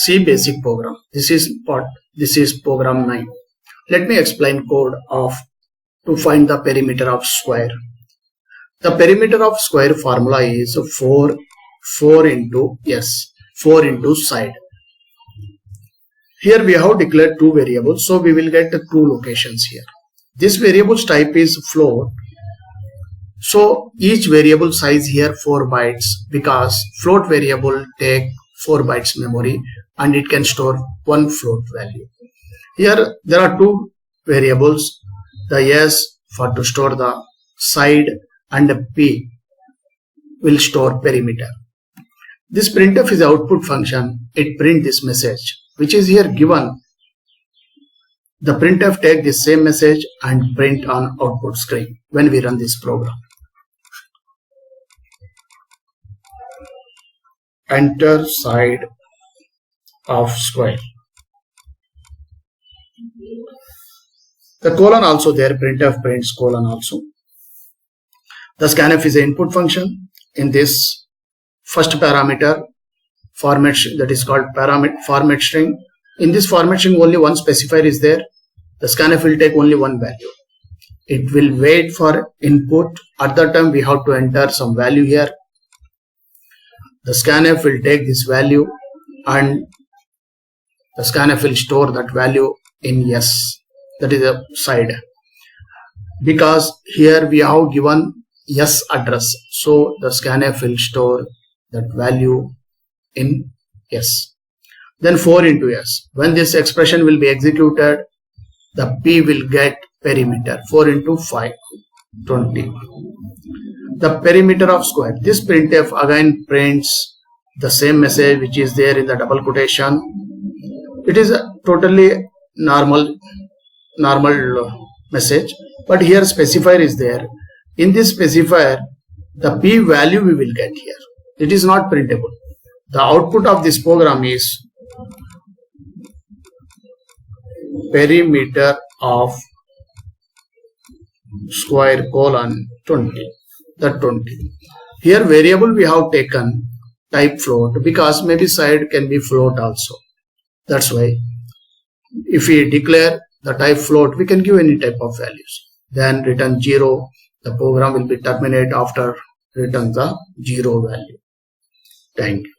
C basic program. This is program 9. Let me explain code to find the perimeter of square. The perimeter of square formula is 4 into side. Here we have declared two variables, so we will get two locations here. This variable's type is float. So each variable size here 4 bytes, because float variable take 4 bytes memory and it can store one float value. Here there are two variables, the S for to store the side and the P will store perimeter. This printf is the output function. It print this message which is here given. The printf take the same message and print on output screen when we run this program. Enter side of square. The colon also there, printf prints colon also. The scanf is the input function. In this first parameter format, that is called format string. In this format string only one specifier is there. The scanf will take only one value. It will wait for input. At that time we have to enter some value here. The scanf will take this value and the scanf will store that value in S, that is a side, because here we have given S address, so the scanf will store that value in S. Then 4 into S. When this expression will be executed, the P will get perimeter. 4 into 5, 20. The perimeter of square. This printf again prints the same message which is there in the double quotation. It is a totally normal message, but here specifier is there. In this specifier, the P value we will get here. It is not printable. The output of this program is perimeter of square colon 20. That 20. Here variable we have taken type float, because maybe side can be float also. That's why if we declare the type float, we can give any type of values. Then return 0. The program will be terminated after return the 0 value. Thank you.